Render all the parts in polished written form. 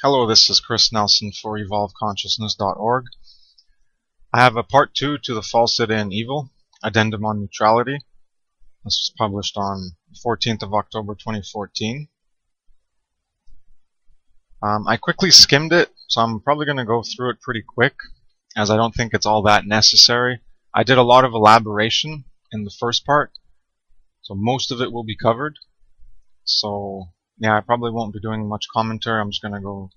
Hello, this is Kris Nelson for evolveconsciousness.org. I have a part 2 to the Falsity and Evil, Addendum on Neutrality. This was published on the 14th of October 2014. I quickly skimmed it, so I'm probably going to go through it pretty quick, as I don't think it's all that necessary. I did a lot of elaboration in the first part, so most of it will be covered. So yeah, I probably won't be doing much commentary. I'm just going to go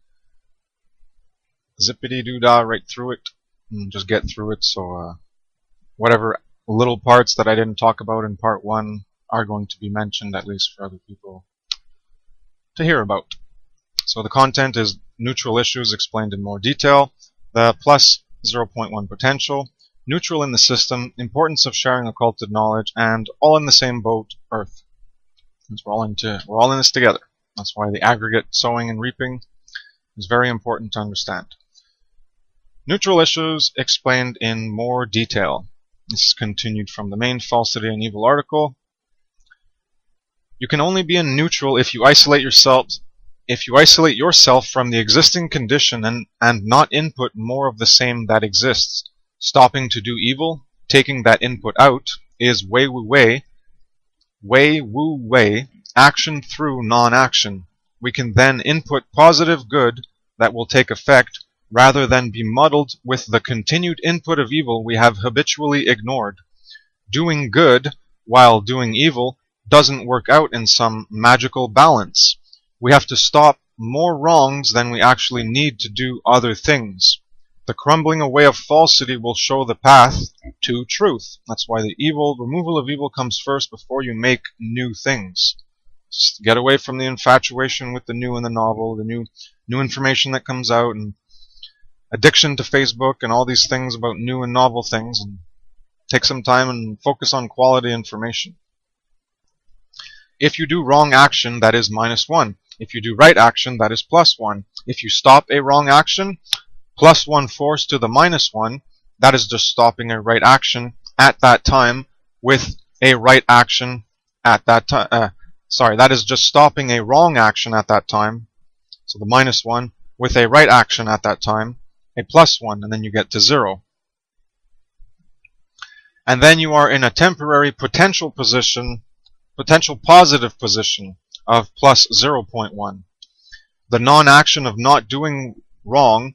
zippity-doo-dah right through it and just get through it. So whatever little parts that I didn't talk about in part 1 are going to be mentioned, at least for other people to hear about. So the content is neutral issues explained in more detail, the plus 0.1 potential, neutral in the system, importance of sharing occulted knowledge, and all in the same boat, Earth. We're all in this together. That's why the aggregate sowing and reaping is very important to understand. Neutral issues explained in more detail. This is continued from the main Falsity and Evil article. You can only be in neutral if you isolate yourself from the existing condition and not input more of the same that exists. Stopping to do evil, taking that input out, is wei wu wei, action through non-action. We can then input positive good that will take effect, rather than be muddled with the continued input of evil we have habitually ignored. Doing good while doing evil doesn't work out in some magical balance. We have to stop more wrongs than we actually need to do other things. The crumbling away of falsity will show the path to truth. That's why the removal of evil comes first before you make new things. Just get away from the infatuation with the new and the novel, the new information that comes out, and addiction to Facebook and all these things about new and novel things, and take some time and focus on quality information. If you do wrong action, that is -1. If you do right action, that is +1. If you stop a wrong action, +1 force to the -1, that is just stopping a right action at that time with a right action at that time. That is just stopping a wrong action at that time. So the -1 with a right action at that time, a +1, and then you get to 0. And then you are in a temporary potential positive position of +0.1. The non-action of not doing wrong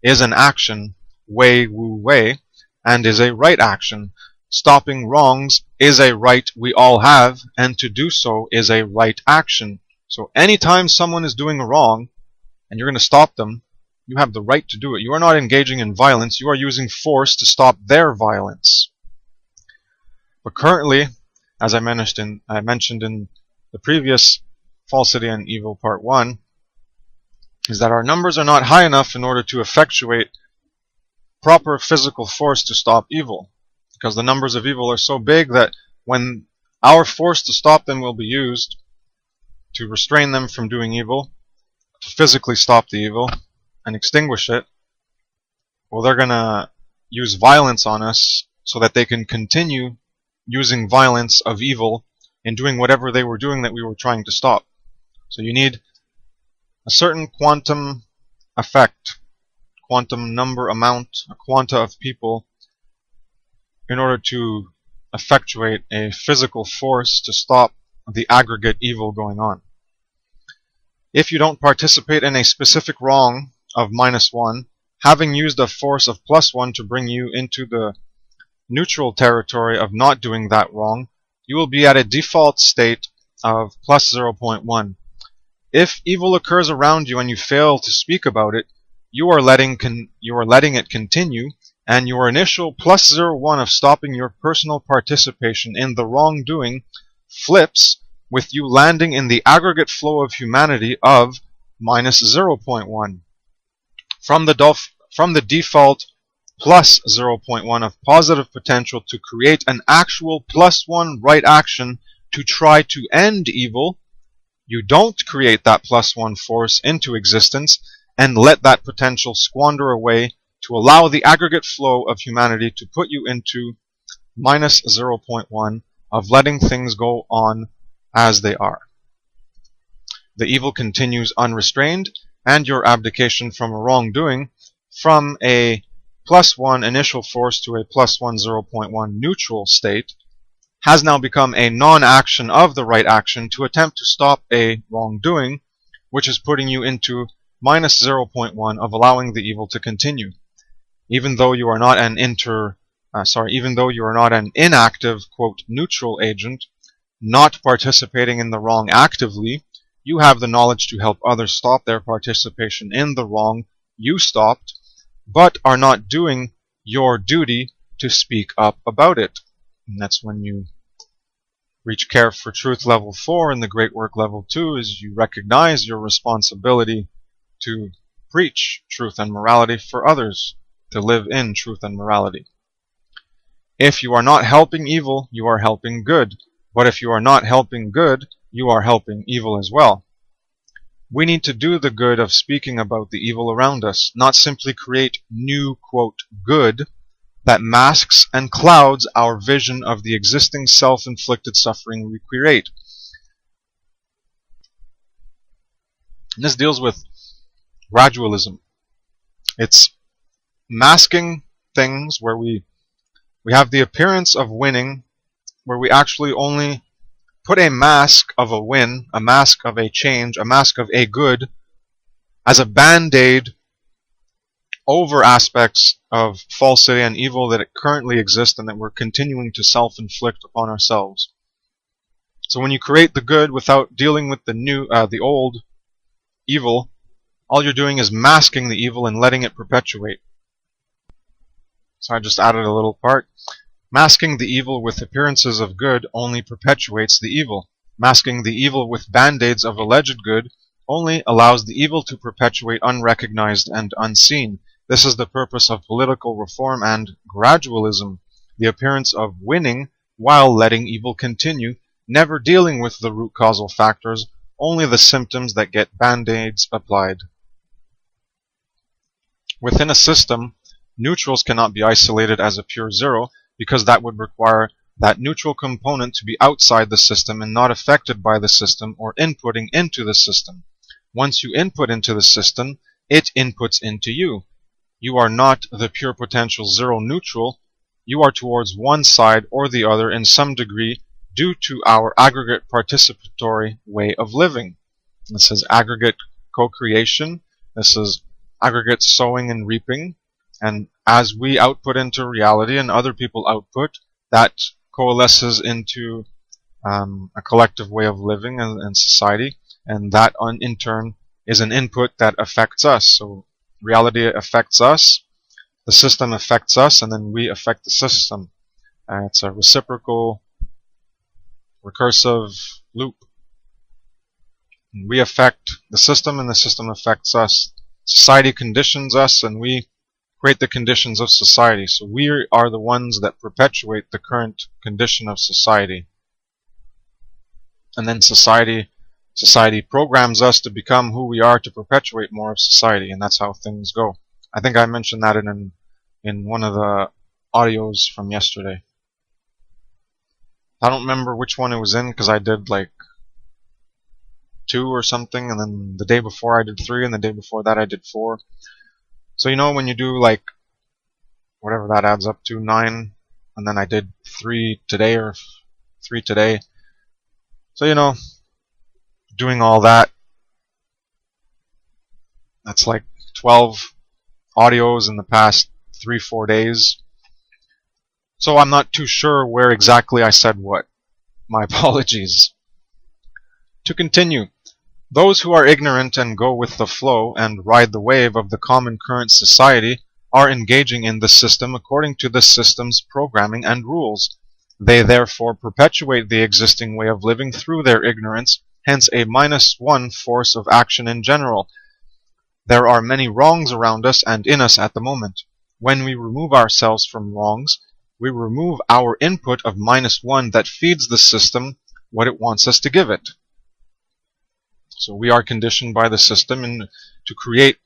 is an action, wei wu wei, and is a right action. Stopping wrongs is a right we all have, and to do so is a right action. So anytime someone is doing wrong and you're going to stop them, you have the right to do it. You are not engaging in violence, you are using force to stop their violence. But currently, as I mentioned in the previous Falsity and Evil Part 1, is that our numbers are not high enough in order to effectuate proper physical force to stop evil. Because the numbers of evil are so big that when our force to stop them will be used to restrain them from doing evil, to physically stop the evil and extinguish it, well, they're going to use violence on us so that they can continue using violence of evil in doing whatever they were doing that we were trying to stop. So you need a certain quantum effect, quantum number amount, a quanta of people in order to effectuate a physical force to stop the aggregate evil going on. If you don't participate in a specific wrong of -1, having used a force of +1 to bring you into the neutral territory of not doing that wrong, you will be at a default state of +0.1. If evil occurs around you and you fail to speak about it, you are letting it continue, and your initial +0.1 of stopping your personal participation in the wrongdoing flips with you landing in the aggregate flow of humanity of -0.1. From the default +0.1 of positive potential to create an actual +1 right action to try to end evil, you don't create that +1 force into existence and let that potential squander away to allow the aggregate flow of humanity to put you into -0.1 of letting things go on as they are. The evil continues unrestrained, and your abdication from a wrongdoing from a +1 initial force to a +1 0.1 neutral state has now become a non-action of the right action to attempt to stop a wrongdoing, which is putting you into minus 0.1 of allowing the evil to continue. Even though you are not an inactive, quote, neutral agent, not participating in the wrong actively, you have the knowledge to help others stop their participation in the wrong you stopped, but are not doing your duty to speak up about it. And that's when you reach Care for Truth level 4 and the Great Work level 2 is you recognize your responsibility to preach truth and morality for others, to live in truth and morality. If you are not helping evil, you are helping good. But if you are not helping good, you are helping evil as well. We need to do the good of speaking about the evil around us, not simply create new, quote, good that masks and clouds our vision of the existing self-inflicted suffering we create. And this deals with gradualism. It's masking things where we have the appearance of winning, where we actually only put a mask of a win, a mask of a change, a mask of a good, as a band-aid over aspects of falsity and evil that currently exist and that we're continuing to self-inflict upon ourselves. So when you create the good without dealing with the old evil, all you're doing is masking the evil and letting it perpetuate. So I just added a little part. Masking the evil with appearances of good only perpetuates the evil. Masking the evil with band-aids of alleged good only allows the evil to perpetuate unrecognized and unseen. This is the purpose of political reform and gradualism, the appearance of winning while letting evil continue, never dealing with the root causal factors, only the symptoms that get band-aids applied. Within a system, neutrals cannot be isolated as a pure zero, because that would require that neutral component to be outside the system and not affected by the system or inputting into the system. Once you input into the system, it inputs into you. You are not the pure potential zero neutral. You are towards one side or the other in some degree due to our aggregate participatory way of living. This is aggregate co-creation. This is aggregate sowing and reaping. And as we output into reality and other people output, that coalesces into a collective way of living and society, and that in turn is an input that affects us. So reality affects us, the system affects us, and then we affect the system. It's a reciprocal, recursive loop. We affect the system, and the system affects us. Society conditions us, and we create the conditions of society. So we are the ones that perpetuate the current condition of society. And then society programs us to become who we are to perpetuate more of society, and that's how things go. I think I mentioned that in one of the audios from yesterday. I don't remember which one it was in because I did like 2 or something, and then the day before I did 3, and the day before that I did 4. So you know when you do like whatever that adds up to, 9, and then I did 3 today or 3 today. So you know, doing all that, that's like 12 audios in the past 3-4 days. So I'm not too sure where exactly I said what. My apologies. To continue, those who are ignorant and go with the flow and ride the wave of the common current society are engaging in the system according to the system's programming and rules. They therefore perpetuate the existing way of living through their ignorance, hence a -1 force of action in general. There are many wrongs around us and in us at the moment. When we remove ourselves from wrongs, we remove our input of -1 that feeds the system what it wants us to give it. So we are conditioned by the system to create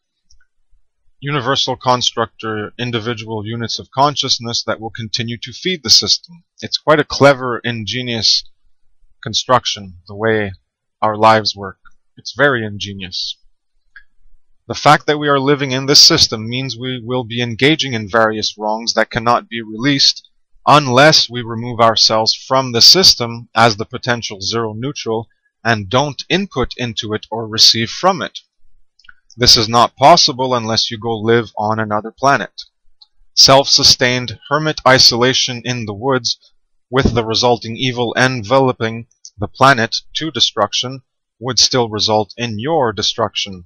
universal construct or individual units of consciousness that will continue to feed the system. It's quite a clever, ingenious construction, the way our lives work. It's very ingenious. The fact that we are living in this system means we will be engaging in various wrongs that cannot be released unless we remove ourselves from the system as the potential zero neutral and don't input into it or receive from it. This is not possible unless you go live on another planet. Self-sustained hermit isolation in the woods, with the resulting evil enveloping the planet to destruction, would still result in your destruction,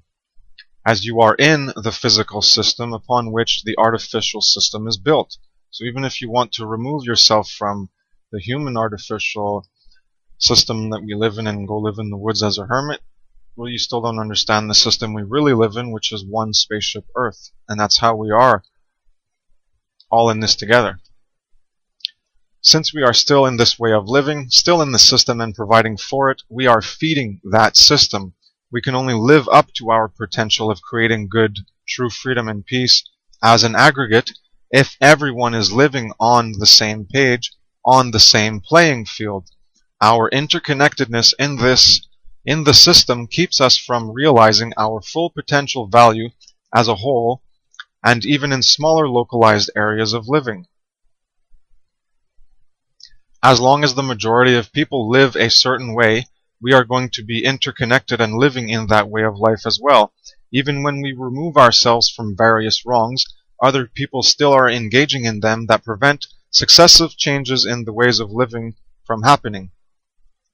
as you are in the physical system upon which the artificial system is built. So even if you want to remove yourself from the human artificial system that we live in and go live in the woods as a hermit, well, you still don't understand the system we really live in, which is one spaceship Earth. And that's how we are all in this together. Since we are still in this way of living, still in the system and providing for it, we are feeding that system. We can only live up to our potential of creating good, true freedom and peace as an aggregate if everyone is living on the same page, on the same playing field. Our interconnectedness in the system keeps us from realizing our full potential value as a whole and even in smaller localized areas of living. As long as the majority of people live a certain way, we are going to be interconnected and living in that way of life as well. Even when we remove ourselves from various wrongs, other people still are engaging in them that prevent successive changes in the ways of living from happening.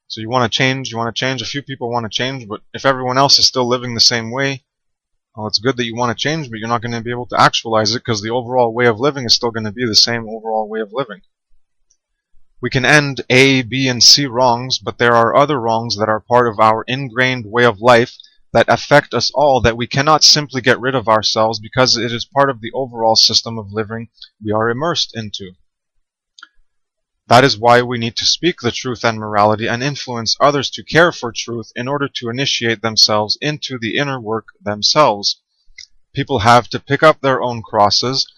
So you want to change, a few people want to change, but if everyone else is still living the same way, well, it's good that you want to change, but you're not going to be able to actualize it because the overall way of living is still going to be the same overall way of living. We can end A, B, and C wrongs, but there are other wrongs that are part of our ingrained way of life that affect us all that we cannot simply get rid of ourselves because it is part of the overall system of living we are immersed into. That is why we need to speak the truth and morality and influence others to care for truth in order to initiate themselves into the inner work themselves. People have to pick up their own crosses.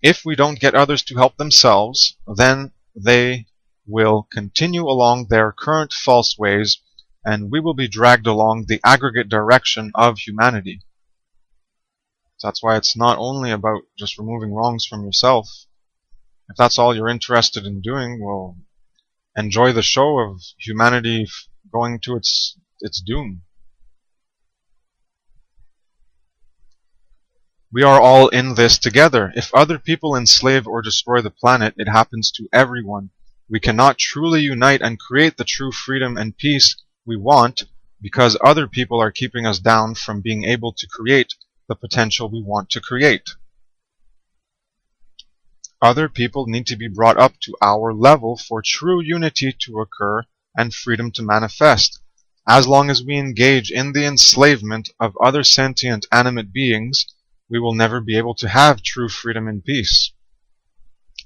If we don't get others to help themselves, then they will continue along their current false ways, and we will be dragged along the aggregate direction of humanity. So that's why it's not only about just removing wrongs from yourself. If that's all you're interested in doing, well, enjoy the show of humanity going to its doom. We are all in this together. If other people enslave or destroy the planet, it happens to everyone. We cannot truly unite and create the true freedom and peace we want because other people are keeping us down from being able to create the potential we want to create. Other people need to be brought up to our level for true unity to occur and freedom to manifest. As long as we engage in the enslavement of other sentient animate beings, we will never be able to have true freedom and peace.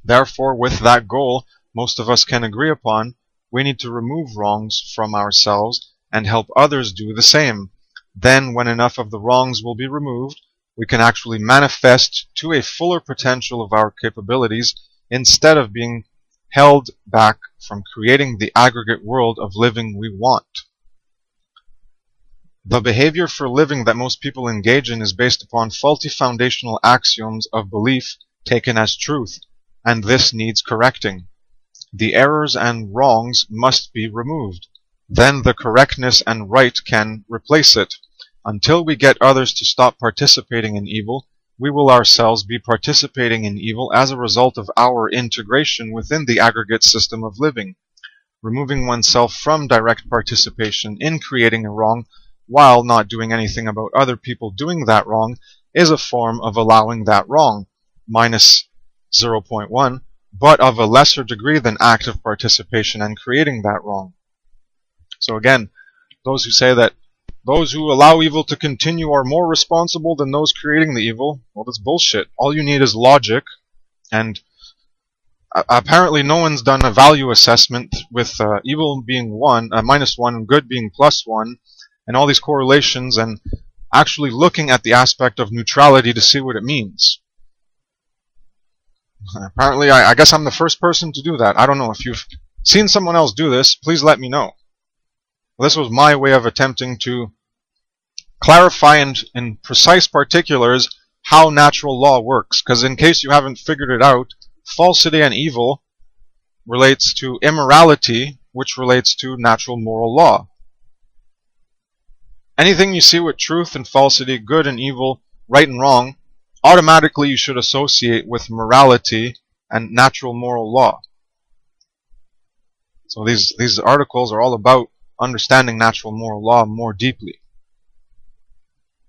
Therefore, with that goal most of us can agree upon, we need to remove wrongs from ourselves and help others do the same. Then, when enough of the wrongs will be removed, we can actually manifest to a fuller potential of our capabilities instead of being held back from creating the aggregate world of living we want. The behavior for living that most people engage in is based upon faulty foundational axioms of belief taken as truth, and this needs correcting. The errors and wrongs must be removed. Then the correctness and right can replace it. Until we get others to stop participating in evil, we will ourselves be participating in evil as a result of our integration within the aggregate system of living. Removing oneself from direct participation in creating a wrong while not doing anything about other people doing that wrong is a form of allowing that wrong, minus 0.1, but of a lesser degree than active participation and creating that wrong. So again, those who say that those who allow evil to continue are more responsible than those creating the evil, well, that's bullshit. All you need is logic, and apparently no one's done a value assessment with evil being minus 1 and good being plus 1, and all these correlations, and actually looking at the aspect of neutrality to see what it means. Apparently, I guess I'm the first person to do that. I don't know. If you've seen someone else do this, please let me know. This was my way of attempting to clarify in precise particulars how natural law works, because in case you haven't figured it out, falsity and evil relates to immorality, which relates to natural moral law. Anything you see with truth and falsity, good and evil, right and wrong, automatically you should associate with morality and natural moral law. So these articles are all about understanding natural moral law more deeply.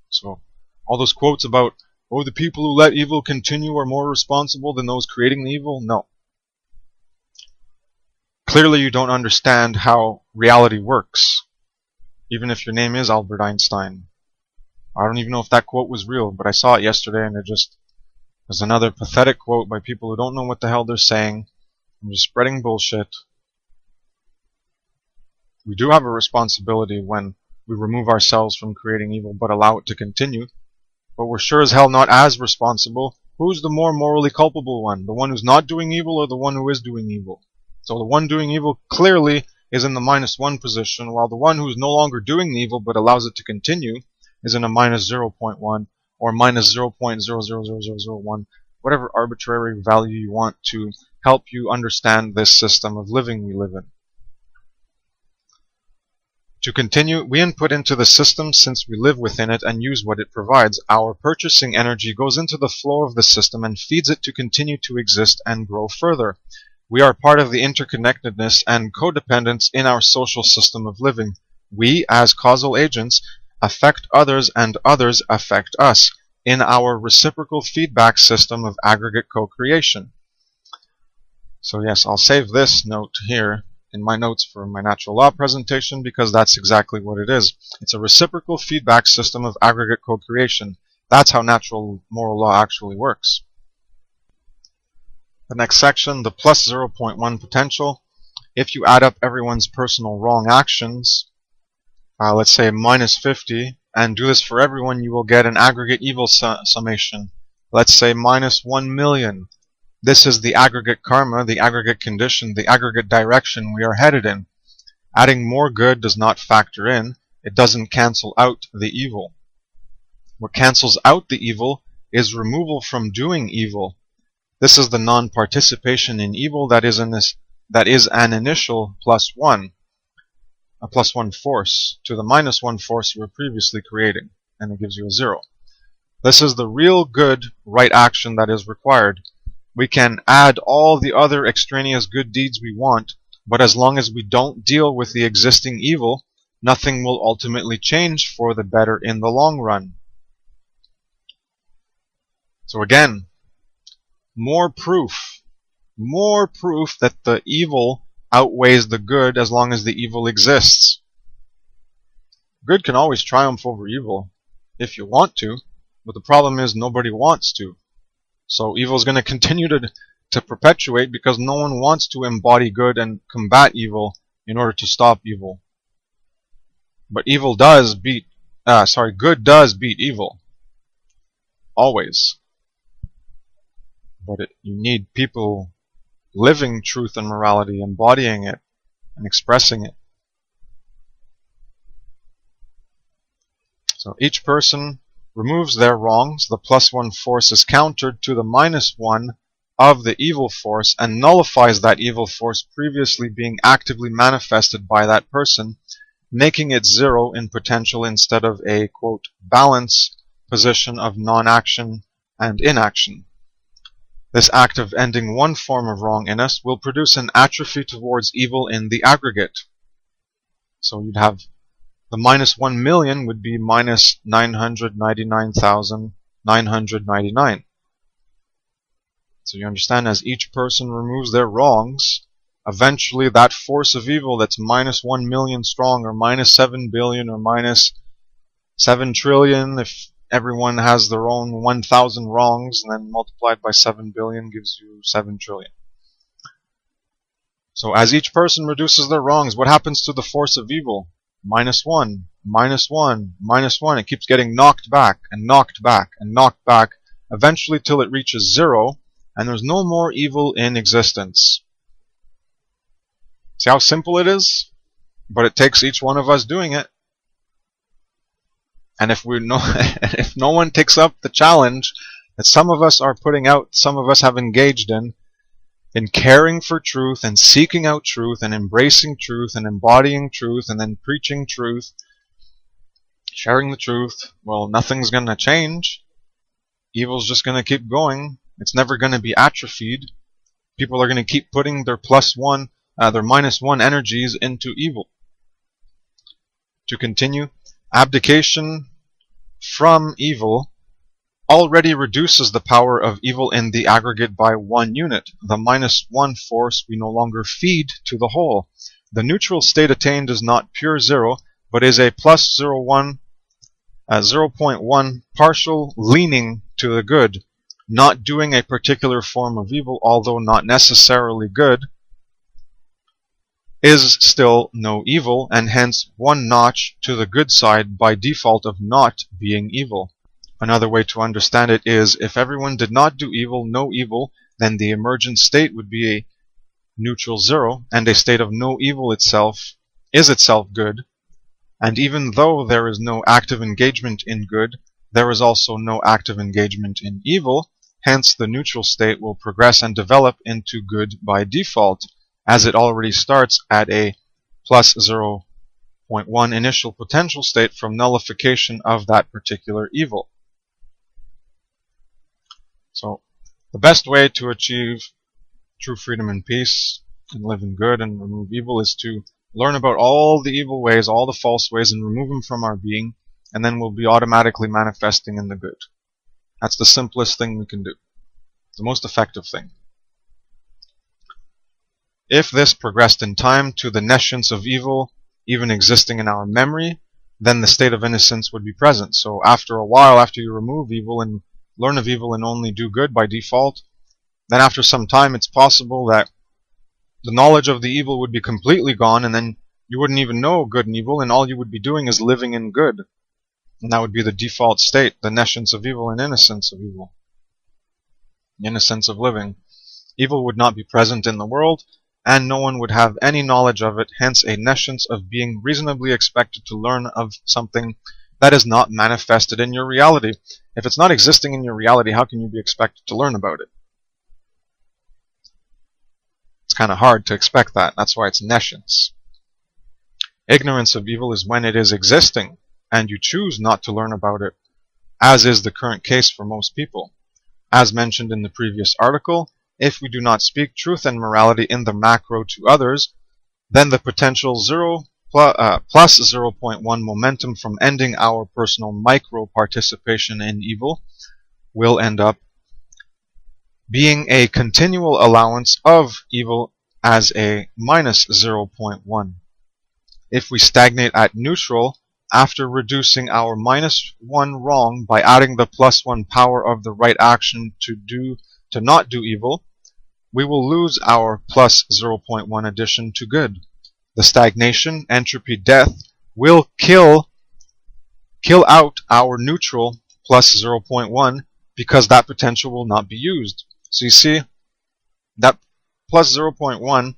So all those quotes about, oh, the people who let evil continue are more responsible than those creating the evil, no. Clearly you don't understand how reality works, even if your name is Albert Einstein. I don't even know if that quote was real, but I saw it yesterday and it just was another pathetic quote by people who don't know what the hell they're saying and just spreading bullshit. We do have a responsibility when we remove ourselves from creating evil but allow it to continue, but we're sure as hell not as responsible. Who's the more morally culpable one? The one who's not doing evil or the one who is doing evil? So the one doing evil clearly is in the -1 position, while the one who's no longer doing the evil but allows it to continue is in a -0.1 or -0.000001, whatever arbitrary value you want to help you understand this system of living we live in. To continue, we input into the system since we live within it and use what it provides. Our purchasing energy goes into the flow of the system and feeds it to continue to exist and grow further. We are part of the interconnectedness and codependence in our social system of living. We, as causal agents, affect others and others affect us in our reciprocal feedback system of aggregate co-creation. So yes, I'll save this note here in my notes for my natural law presentation because that's exactly what it is. It's a reciprocal feedback system of aggregate co-creation. That's how natural moral law actually works. The next section, the +0.1 potential. If you add up everyone's personal wrong actions, let's say -50, and do this for everyone, you will get an aggregate evil summation. Let's say -1 million. This is the aggregate karma, the aggregate condition, the aggregate direction we are headed in. Adding more good does not factor in. It doesn't cancel out the evil. What cancels out the evil is removal from doing evil. This is the non-participation in evil that is an initial +1. A +1 force to the -1 force you were previously creating, and it gives you a 0. This is the real good right action that is required. We can add all the other extraneous good deeds we want, but as long as we don't deal with the existing evil, nothing will ultimately change for the better in the long run. So again, more proof that the evil outweighs the good as long as the evil exists. Good can always triumph over evil if you want to, but the problem is nobody wants to. So evil is going to continue to perpetuate because no one wants to embody good and combat evil in order to stop evil. But good does beat evil. Always. But you need people living truth and morality, embodying it, and expressing it. So each person removes their wrongs. The +1 force is countered to the -1 of the evil force and nullifies that evil force previously being actively manifested by that person, making it 0 in potential instead of a, quote, balance position of non-action and inaction. This act of ending one form of wrong in us will produce an atrophy towards evil in the aggregate. So you'd have the -1 million would be -999,999. So you understand, as each person removes their wrongs, eventually that force of evil that's -1 million strong, or -7 billion, or -7 trillion, if everyone has their own 1,000 wrongs, and then multiplied by 7 billion gives you 7 trillion. So as each person reduces their wrongs, what happens to the force of evil? -1, -1, -1. It keeps getting knocked back, and knocked back, and knocked back, eventually till it reaches 0, and there's no more evil in existence. See how simple it is? But it takes each one of us doing it. And if if no one takes up the challenge that some of us are putting out, some of us have engaged in caring for truth and seeking out truth and embracing truth and embodying truth and then preaching truth, sharing the truth, well, nothing's going to change. Evil's just going to keep going. It's never going to be atrophied. People are going to keep putting their their -1 energies into evil. To continue, abdication from evil already reduces the power of evil in the aggregate by 1 unit. The -1 force we no longer feed to the whole. The neutral state attained is not pure zero, but is a plus 0.1 partial leaning to the good, not doing a particular form of evil, although not necessarily good, is still no evil, and hence 1 notch to the good side by default of not being evil. Another way to understand it is, if everyone did not do evil, no evil, then the emergent state would be a neutral zero, and a state of no evil itself is itself good. And even though there is no active engagement in good, there is also no active engagement in evil, hence the neutral state will progress and develop into good by default, as it already starts at a plus 0.1 initial potential state from nullification of that particular evil. So, the best way to achieve true freedom and peace and live in good and remove evil is to learn about all the evil ways, all the false ways, and remove them from our being, and then we'll be automatically manifesting in the good. That's the simplest thing we can do. The most effective thing. If this progressed in time to the nescience of evil even existing in our memory, then the state of innocence would be present. So after a while, after you remove evil and learn of evil and only do good by default, then after some time it's possible that the knowledge of the evil would be completely gone, and then you wouldn't even know good and evil, and all you would be doing is living in good. And that would be the default state, the nescience of evil and innocence of evil. The innocence of living. Evil would not be present in the world, and no one would have any knowledge of it, hence a nescience of being reasonably expected to learn of something that is not manifested in your reality. If it's not existing in your reality, how can you be expected to learn about it? It's kind of hard to expect that. That's why it's nescience. Ignorance of evil is when it is existing, and you choose not to learn about it, as is the current case for most people. As mentioned in the previous article, if we do not speak truth and morality in the macro to others, then the potential plus 0.1 momentum from ending our personal micro participation in evil will end up being a continual allowance of evil as a minus 0.1. If we stagnate at neutral, after reducing our -1 wrong by adding the +1 power of the right action to not do evil, we will lose our plus 0.1 addition to good. The stagnation, entropy, death will kill out our neutral plus 0.1 because that potential will not be used. So you see, that plus 0.1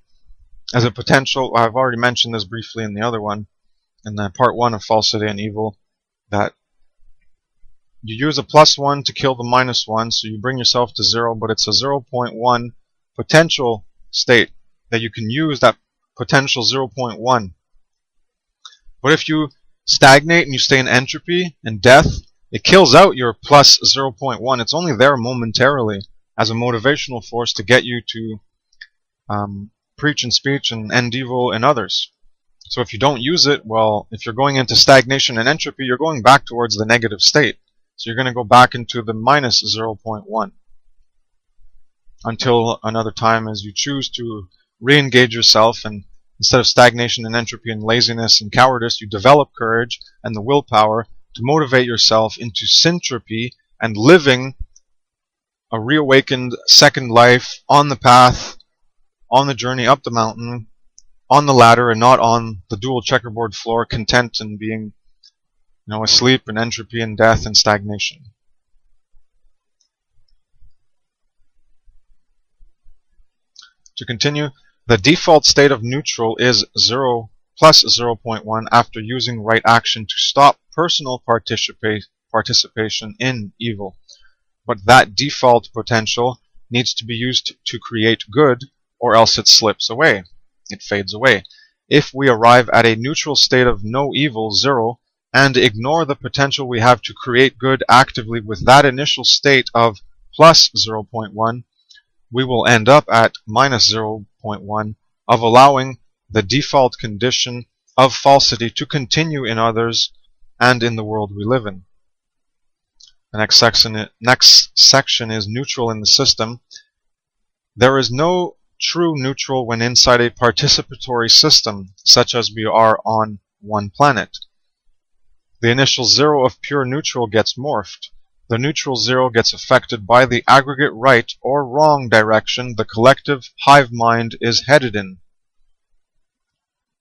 as a potential, I've already mentioned this briefly in the other one, in the part 1 of Falsity and Evil, that you use a +1 to kill the -1, so you bring yourself to 0, but it's a 0.1 potential state that you can use that potential 0.1. But if you stagnate and you stay in entropy and death, it kills out your plus 0.1. It's only there momentarily as a motivational force to get you to preach and speech and end evil in others. So if you don't use it, well, if you're going into stagnation and entropy, you're going back towards the negative state. So you're going to go back into the minus 0.1 until another time as you choose to re-engage yourself, and instead of stagnation and entropy and laziness and cowardice, you develop courage and the willpower to motivate yourself into syntropy and living a reawakened second life on the path, on the journey up the mountain, on the ladder, and not on the dual checkerboard floor, content and being, asleep in entropy and death and stagnation. To continue, the default state of neutral is 0 plus 0.1 after using right action to stop personal participation in evil. But that default potential needs to be used to create good, or else it slips away. It fades away. If we arrive at a neutral state of no evil, 0, and ignore the potential we have to create good actively with that initial state of plus 0.1, we will end up at minus 0.1 of allowing the default condition of falsity to continue in others and in the world we live in. The next section is neutral in the system. There is no true neutral when inside a participatory system, such as we are on one planet. The initial 0 of pure neutral gets morphed. The neutral 0 gets affected by the aggregate right or wrong direction the collective hive mind is headed in.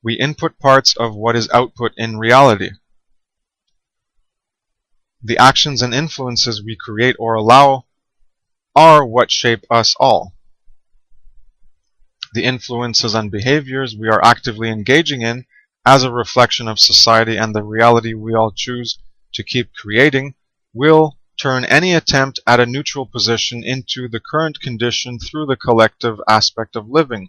We input parts of what is output in reality. The actions and influences we create or allow are what shape us all. The influences and behaviors we are actively engaging in as a reflection of society and the reality we all choose to keep creating will turn any attempt at a neutral position into the current condition through the collective aspect of living.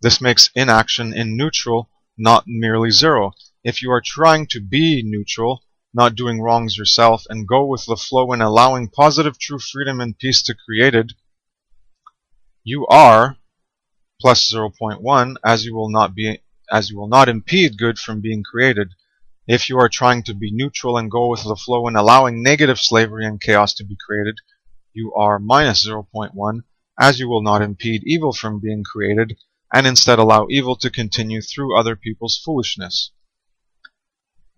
This makes inaction in neutral not merely 0. If you are trying to be neutral, not doing wrongs yourself, and go with the flow and allowing positive true freedom and peace to created, you are plus 0.1 as you will not impede good from being created. If you are trying to be neutral and go with the flow and allowing negative slavery and chaos to be created, you are minus 0.1 as you will not impede evil from being created and instead allow evil to continue through other people's foolishness.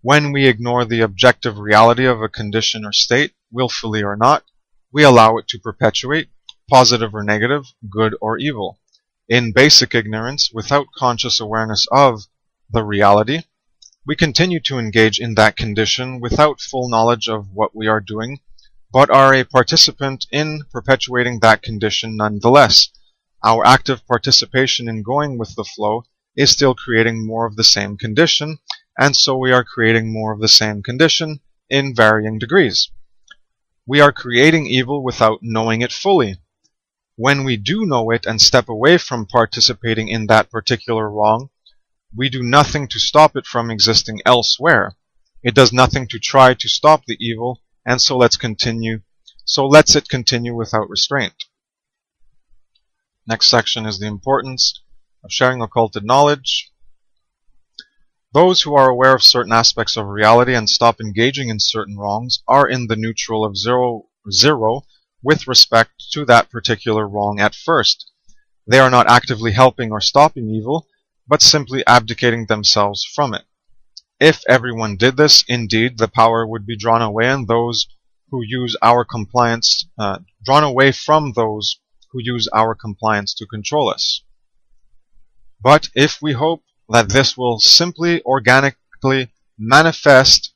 When we ignore the objective reality of a condition or state, willfully or not, we allow it to perpetuate, positive or negative, good or evil. In basic ignorance, without conscious awareness of the reality, we continue to engage in that condition without full knowledge of what we are doing, but are a participant in perpetuating that condition nonetheless. Our active participation in going with the flow is still creating more of the same condition, and so we are creating more of the same condition in varying degrees. We are creating evil without knowing it fully. When we do know it and step away from participating in that particular wrong, we do nothing to stop it from existing elsewhere. It does nothing to try to stop the evil, and so lets it continue without restraint. Next section is the importance of sharing occulted knowledge. Those who are aware of certain aspects of reality and stop engaging in certain wrongs are in the neutral of 0 with respect to that particular wrong at first. They are not actively helping or stopping evil, but simply abdicating themselves from it. If everyone did this, indeed, the power would be drawn away and those who use our compliance drawn away from those who use our compliance to control us. But if we hope that this will simply organically manifest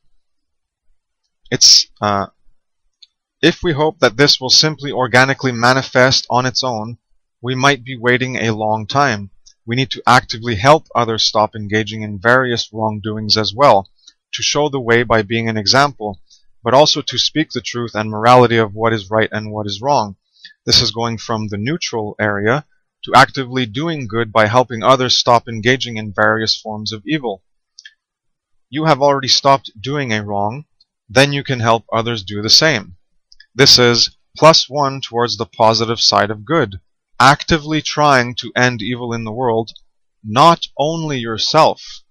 on its own, we might be waiting a long time. We need to actively help others stop engaging in various wrongdoings as well, to show the way by being an example, but also to speak the truth and morality of what is right and what is wrong. This is going from the neutral area to actively doing good by helping others stop engaging in various forms of evil. You have already stopped doing a wrong, then you can help others do the same. This is +1 towards the positive side of good, actively trying to end evil in the world, not only yourself.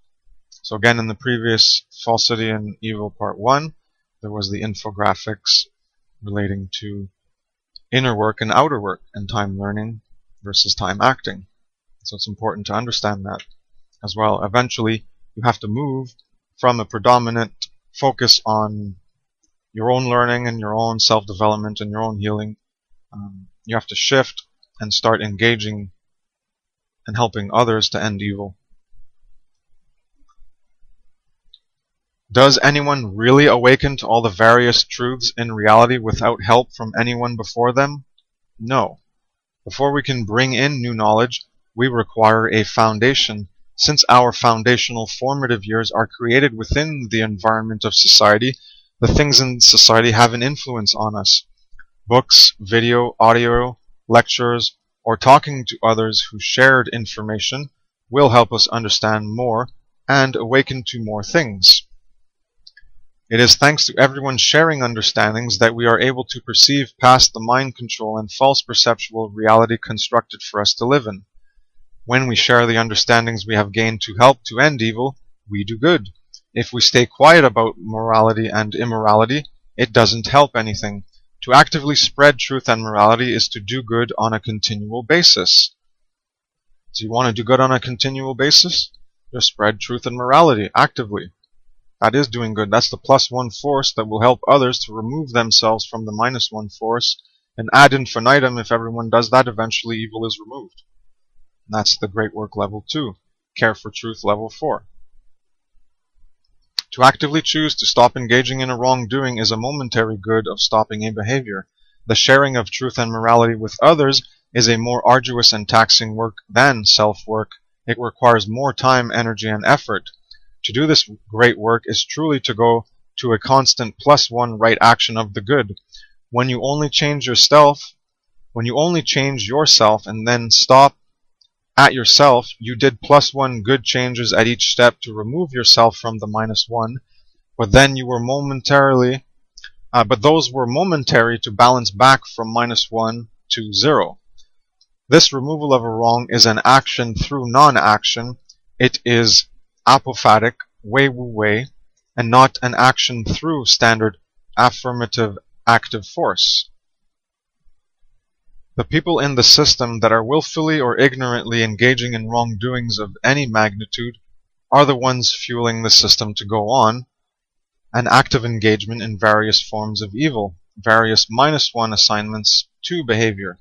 So again, in the previous Falsity and Evil Part 1, there was the infographics relating to inner work and outer work, and time learning versus time acting. So it's important to understand that as well. Eventually, you have to move from a predominant focus on your own learning and your own self-development and your own healing. You have to shift and start engaging and helping others to end evil. Does anyone really awaken to all the various truths in reality without help from anyone before them? No. Before we can bring in new knowledge, we require a foundation, Since our foundational formative years are created within the environment of society, the things in society have an influence on us. Books, video, audio, lectures, or talking to others who shared information will help us understand more and awaken to more things. It is thanks to everyone sharing understandings that we are able to perceive past the mind control and false perceptual reality constructed for us to live in. When we share the understandings we have gained to help to end evil, we do good. If we stay quiet about morality and immorality, it doesn't help anything. To actively spread truth and morality is to do good on a continual basis. Do you want to do good on a continual basis? Just spread truth and morality actively. That is doing good. That's the +1 force that will help others to remove themselves from the -1 force, and ad infinitum. If everyone does that, eventually evil is removed. And that's the great work level 2. Care for truth level 4. To actively choose to stop engaging in a wrongdoing is a momentary good of stopping a behavior. The sharing of truth and morality with others is a more arduous and taxing work than self-work. It requires more time, energy, and effort. To do this great work is truly to go to a constant +1 right action of the good. When you only change yourself and then stop at yourself, you did +1 good changes at each step to remove yourself from the -1, but then you were those were momentary to balance back from -1 to 0. This removal of a wrong is an action through non-action. It is apophatic, way, and not an action through standard affirmative active force. The people in the system that are willfully or ignorantly engaging in wrongdoings of any magnitude are the ones fueling the system to go on, an active engagement in various forms of evil, various -1 assignments to behavior.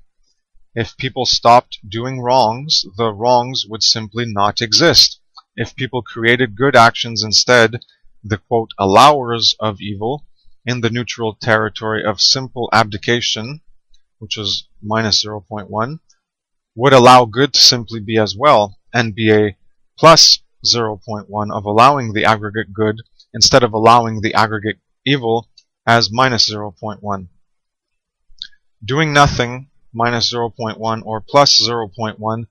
If people stopped doing wrongs, the wrongs would simply not exist. If people created good actions instead, the quote allowers of evil, in the neutral territory of simple abdication, which is -0.1, would allow good to simply be as well, and be a +0.1 of allowing the aggregate good instead of allowing the aggregate evil as -0.1. Doing nothing, -0.1 or +0.1,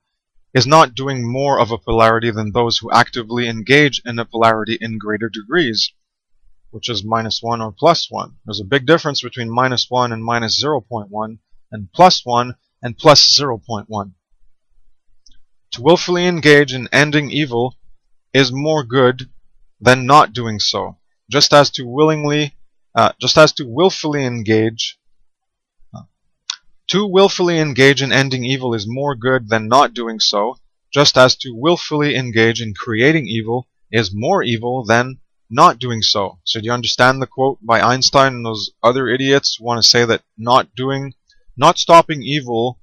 is not doing more of a polarity than those who actively engage in a polarity in greater degrees, which is -1 or +1. There's a big difference between -1 and -0.1, and +1 and +0.1. To willfully engage in ending evil is more good than not doing so, just as to willfully engage in ending evil is more good than not doing so, just as to willfully engage in creating evil is more evil than not doing so. So do you understand the quote by Einstein and those other idiots want to say that not stopping evil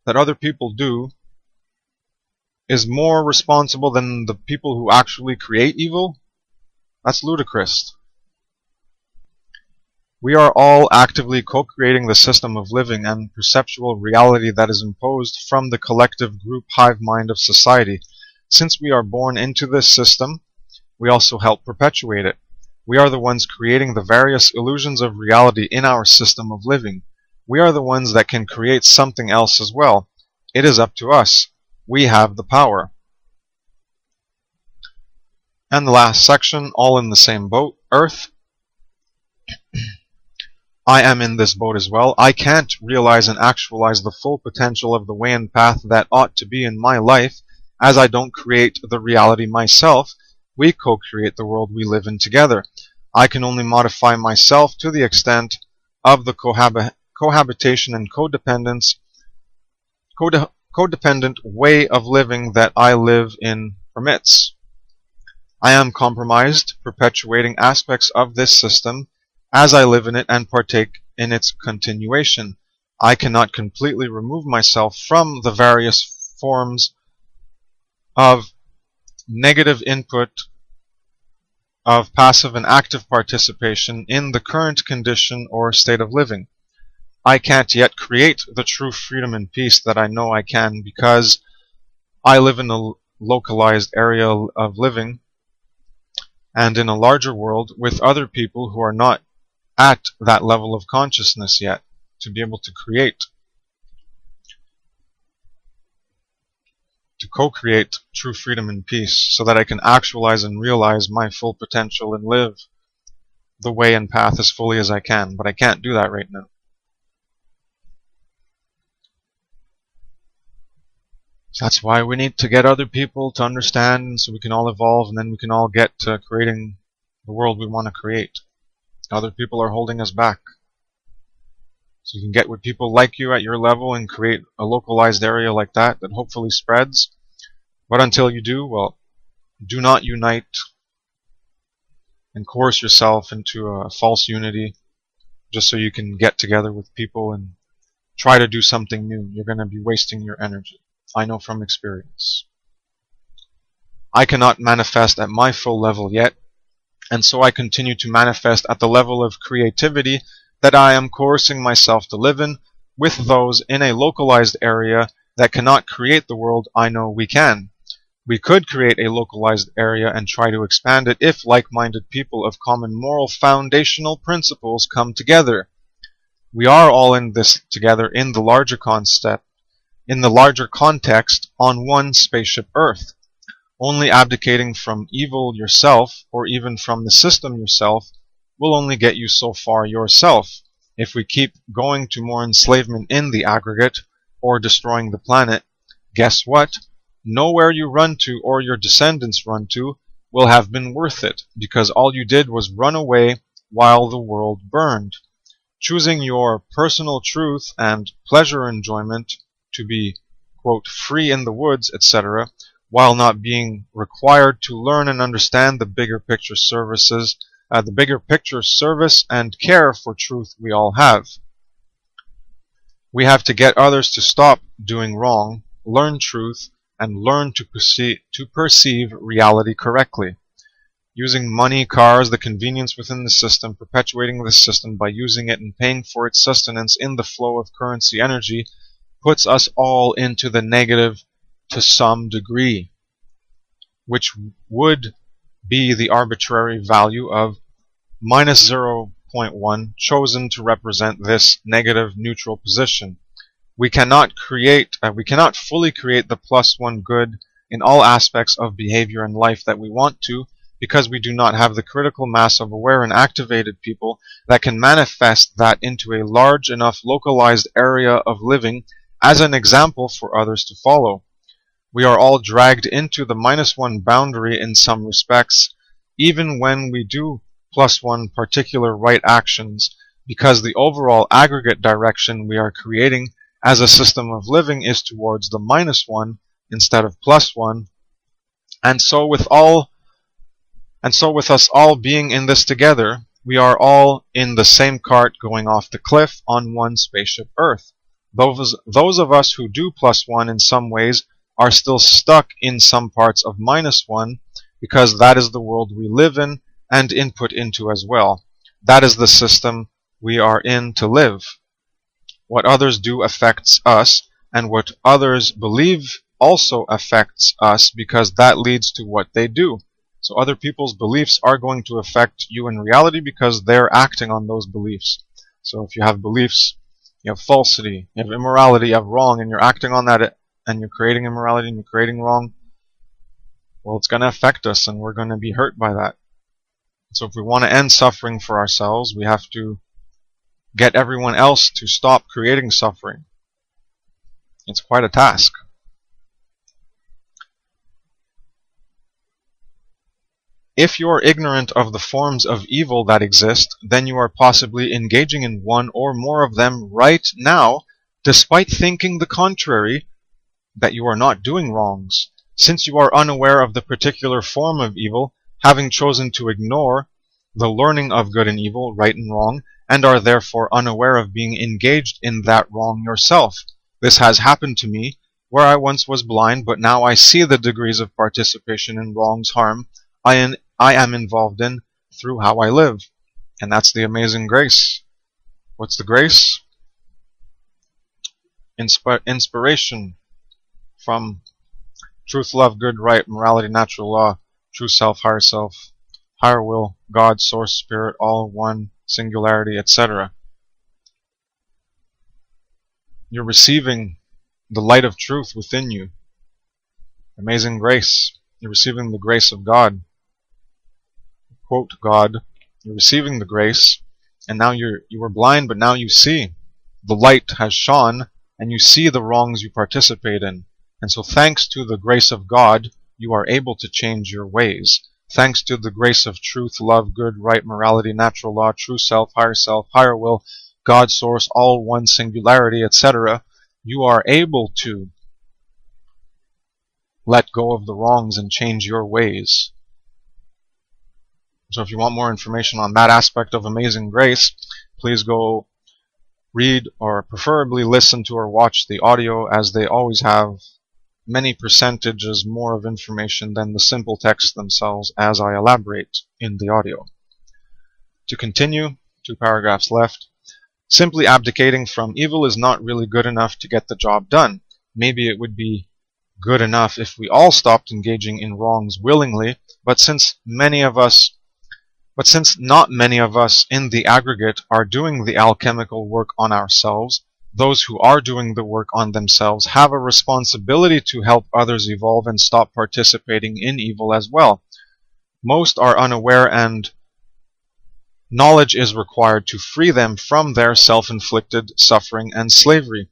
that other people do is more responsible than the people who actually create evil? That's ludicrous. We are all actively co-creating the system of living and perceptual reality that is imposed from the collective group hive mind of society. Since we are born into this system, we also help perpetuate it. We are the ones creating the various illusions of reality in our system of living. We are the ones that can create something else as well. It is up to us. We have the power. And the last section, all in the same boat, Earth. I am in this boat as well. I can't realize and actualize the full potential of the way and path that ought to be in my life, as I don't create the reality myself. We co-create the world we live in together. I can only modify myself to the extent of the cohabitation and codependent way of living that I live in permits. I am compromised, perpetuating aspects of this system as I live in it and partake in its continuation. I cannot completely remove myself from the various forms of negative input of passive and active participation in the current condition or state of living. I can't yet create the true freedom and peace that I know I can, because I live in a localized area of living, and in a larger world with other people who are not at that level of consciousness yet, to be able to create, to co-create true freedom and peace, so that I can actualize and realize my full potential and live the way and path as fully as I can. But I can't do that right now. So that's why we need to get other people to understand, so we can all evolve, and then we can all get to creating the world we want to create. Other people are holding us back. So you can get with people like you at your level and create a localized area like that hopefully spreads. But until you do, well, do not unite and coerce yourself into a false unity just so you can get together with people and try to do something new. You're going to be wasting your energy. I know from experience. I cannot manifest at my full level yet, and so I continue to manifest at the level of creativity that I am coercing myself to live in with those in a localized area that cannot create the world I know we can. We could create a localized area and try to expand it if like-minded people of common moral foundational principles come together. We are all in this together in the larger concept, in the larger context, on one spaceship Earth. Only abdicating from evil yourself, or even from the system yourself, will only get you so far yourself. If we keep going to more enslavement in the aggregate, or destroying the planet, guess what? Nowhere you run to, or your descendants run to, will have been worth it, because all you did was run away while the world burned. Choosing your personal truth and pleasure enjoyment to be, quote, free in the woods, etc., while not being required to learn and understand the bigger picture service and care for truth we all have. We have to get others to stop doing wrong, learn truth, and learn to perceive reality correctly. Using money, cars, the convenience within the system, perpetuating the system by using it and paying for its sustenance in the flow of currency energy, puts us all into the negative to some degree, which would be the arbitrary value of minus 0.1 chosen to represent this negative neutral position. We cannot fully create the +1 good in all aspects of behavior and life that we want to, because we do not have the critical mass of aware and activated people that can manifest that into a large enough localized area of living as an example for others to follow. We are all dragged into the -1 boundary in some respects, even when we do +1 particular right actions, because the overall aggregate direction we are creating as a system of living is towards the -1 instead of +1, and so with us all being in this together, we are all in the same cart going off the cliff on one spaceship Earth. Those of us who do +1 in some ways are still stuck in some parts of -1, because that is the world we live in and input into as well. That is the system we are in to live. What others do affects us, and what others believe also affects us, because that leads to what they do. So other people's beliefs are going to affect you in reality because they're acting on those beliefs. So if you have beliefs, you have falsity, you have immorality, you have wrong, and you're acting on that, and you're creating immorality and you're creating wrong, well, it's going to affect us and we're going to be hurt by that. So if we want to end suffering for ourselves, we have to get everyone else to stop creating suffering. It's quite a task. If you're ignorant of the forms of evil that exist, then you are possibly engaging in one or more of them right now, despite thinking the contrary, that you are not doing wrongs. Since you are unaware of the particular form of evil, having chosen to ignore the learning of good and evil, right and wrong, and are therefore unaware of being engaged in that wrong yourself. This has happened to me, where I once was blind, but now I see the degrees of participation in wrong's harm I am involved in through how I live. And that's the amazing grace. What's the grace? Inspiration from truth, love, good, right, morality, natural law, true self, higher will, God, source, spirit, all one, singularity, etc. You're receiving the light of truth within you. Amazing grace. You're receiving the grace of God. Quote God. You're receiving the grace, and now you were blind, but now you see. The light has shone, and you see the wrongs you participate in. And so thanks to the grace of God, you are able to change your ways. Thanks to the grace of truth, love, good, right, morality, natural law, true self, higher will, God, source, all one, singularity, etc., you are able to let go of the wrongs and change your ways. So if you want more information on that aspect of amazing grace, please go read or preferably listen to or watch the audio, as they always have many percentages more of information than the simple text themselves, as I elaborate in the audio. To continue, 2 paragraphs left. Simply abdicating from evil is not really good enough to get the job done. Maybe it would be good enough if we all stopped engaging in wrongs willingly, but since not many of us in the aggregate are doing the alchemical work on ourselves, those who are doing the work on themselves have a responsibility to help others evolve and stop participating in evil as well. Most are unaware, and knowledge is required to free them from their self-inflicted suffering and slavery.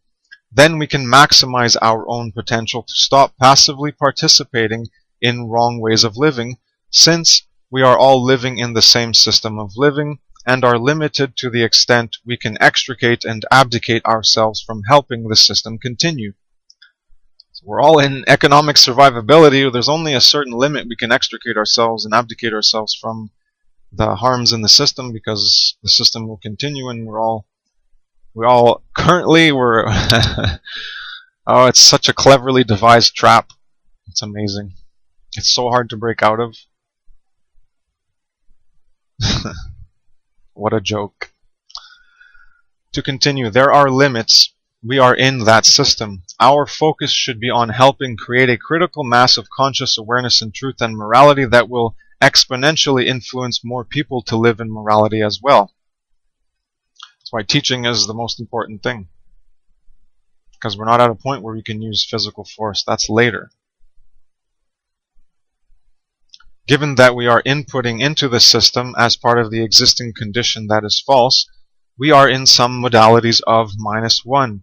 Then we can maximize our own potential to stop passively participating in wrong ways of living, since we are all living in the same system of living and are limited to the extent we can extricate and abdicate ourselves from helping the system continue. So we're all in economic survivability. There's only a certain limit we can extricate ourselves and abdicate ourselves from the harms in the system, because the system will continue, and we're oh, it's such a cleverly devised trap. It's amazing. It's so hard to break out of. What a joke. To continue, there are limits. We are in that system. Our focus should be on helping create a critical mass of conscious awareness in truth and morality that will exponentially influence more people to live in morality as well. That's why teaching is the most important thing. Because we're not at a point where we can use physical force. That's later. Given that we are inputting into the system as part of the existing condition that is false, we are in some modalities of -1.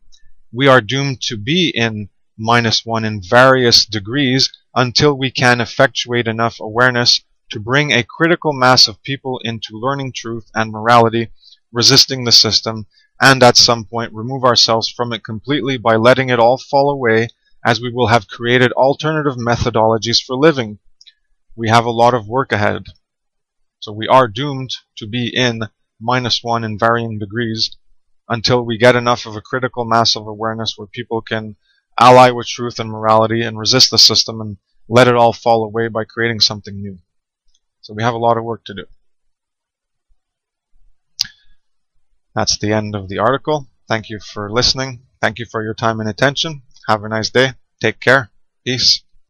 We are doomed to be in -1 in various degrees until we can effectuate enough awareness to bring a critical mass of people into learning truth and morality, resisting the system, and at some point remove ourselves from it completely by letting it all fall away, as we will have created alternative methodologies for living. We have a lot of work ahead. So we are doomed to be in -1 in varying degrees until we get enough of a critical mass of awareness where people can ally with truth and morality and resist the system and let it all fall away by creating something new. So we have a lot of work to do. That's the end of the article. Thank you for listening. Thank you for your time and attention. Have a nice day. Take care. Peace.